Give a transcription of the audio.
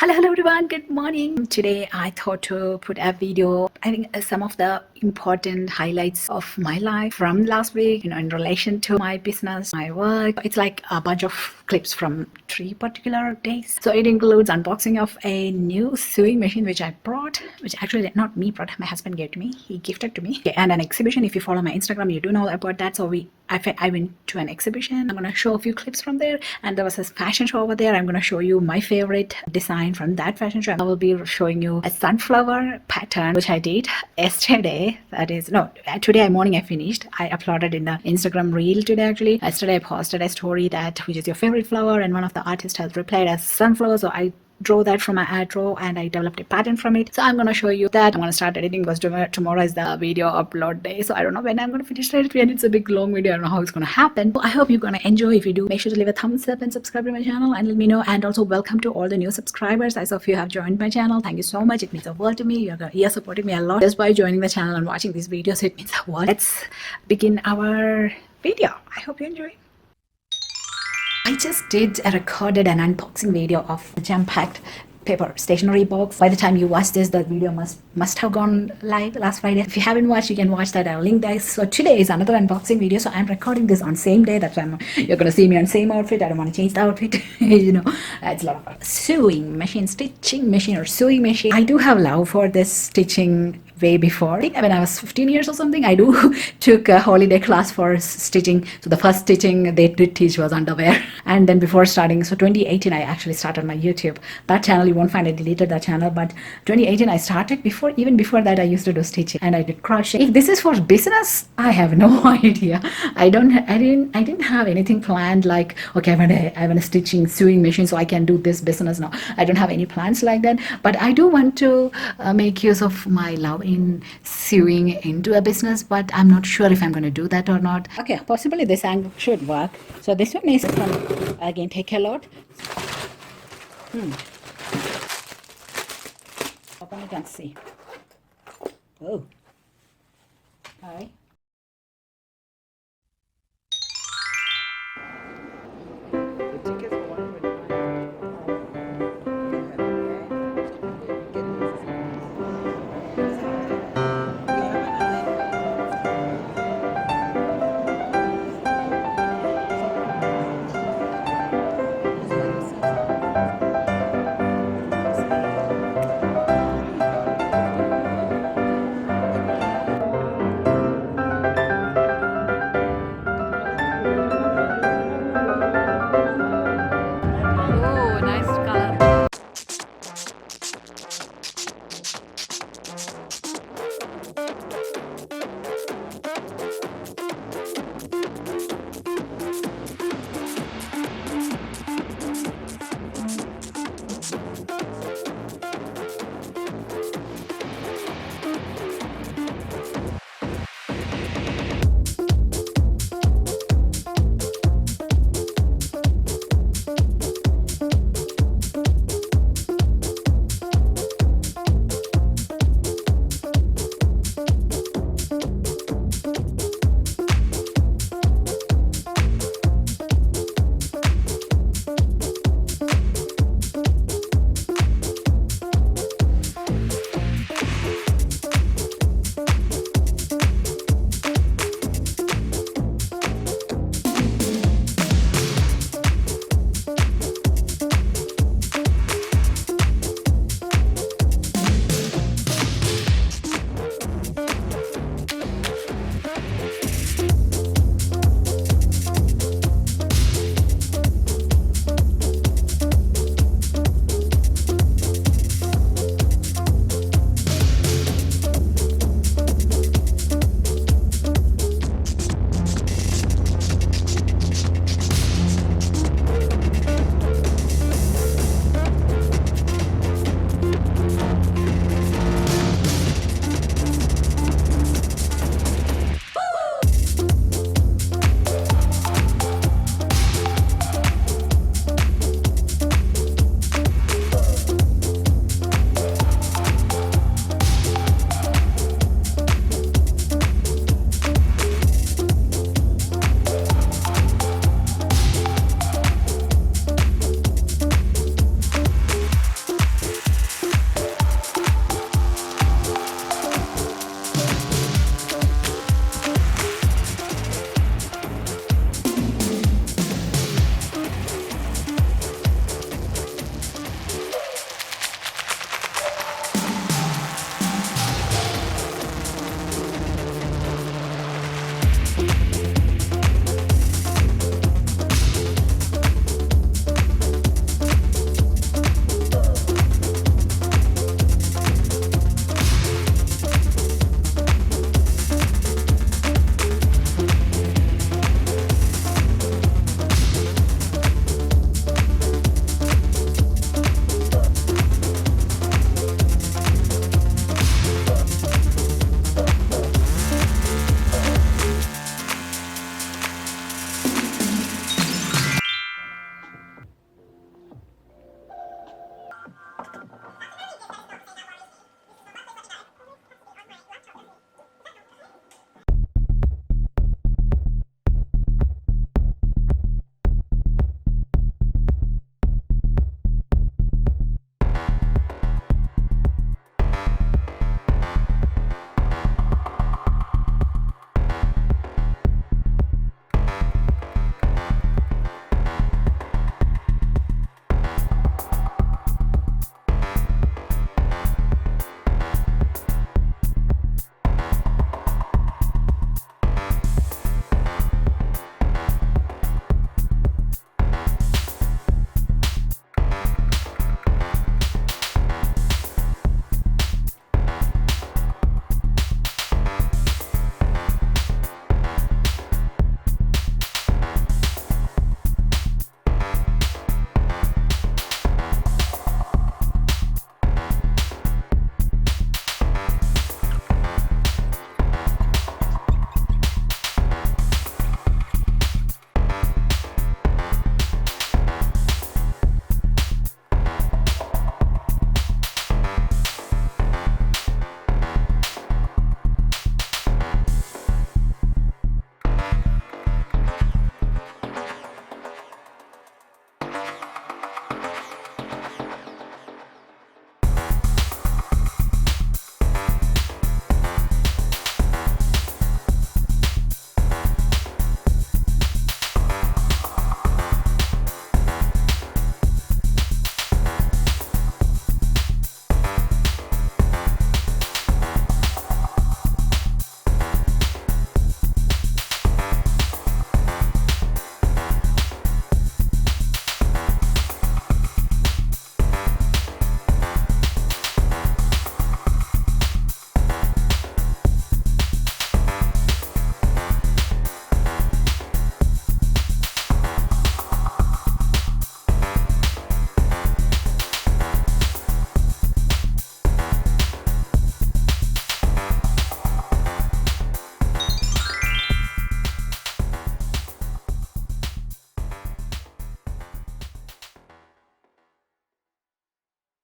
Hello everyone, good morning. Today I thought to put a video, I think some of the important highlights of my life from last week, in relation to my business, my work. It's like a bunch of clips from 3 particular days. So it includes unboxing of a new sewing machine which I brought, which actually not me brought, my husband gave to me, he gifted to me. Okay, and an exhibition. If you follow my Instagram, you do know about that. So I went to an exhibition. I'm gonna show a few clips from there, and there was a fashion show over there. I'm gonna show you my favorite design from that fashion show. I will be showing you a sunflower pattern which I did yesterday. That is today morning I finished. I uploaded in the Instagram reel today. Actually yesterday I posted a story that which is your favorite flower, and one of the artists has replied as sunflower, so I draw that from my ad draw and I developed a pattern from it. So I'm going to show you that. I'm going to start editing because tomorrow is the video upload day, so I don't know when I'm going to finish it, and it's a big long video. I don't know how it's going to happen. So I hope you're going to enjoy. If you do, make sure to leave a thumbs up and subscribe to my channel and let me know. And also welcome to all the new subscribers. As of you have joined my channel, thank you so much. It means a world to me. You're supporting me a lot just by joining the channel and watching these videos. It means a world. Let's begin our video. I hope you enjoy. I just did a recorded and unboxing video of a jam-packed paper stationery box. By the time you watch this, the video must have gone live last Friday. If you haven't watched, you can watch that. I'll link that. So today is another unboxing video. So I'm recording this on same day. That's why you're gonna see me on same outfit. I don't want to change the outfit. It's a lot of sewing machine, stitching machine, or sewing machine. I do have love for this stitching way before. I think when I was 15 years or something, I do took a holiday class for stitching. So the first stitching they did teach was underwear. And then before starting, so 2018 I actually started my YouTube. That channel you won't find, I deleted that channel, but 2018 I started. Even before that I used to do stitching and I did crochet. If this is for business, I have no idea. I didn't have anything planned like, okay, I want a stitching sewing machine so I can do this business. No, I don't have any plans like that, but I do want to make use of my love in sewing into a business, but I'm not sure if I'm going to do that or not. Okay, possibly this angle should work. So this one is from, again, take a lot. Open it and see. Oh, all right.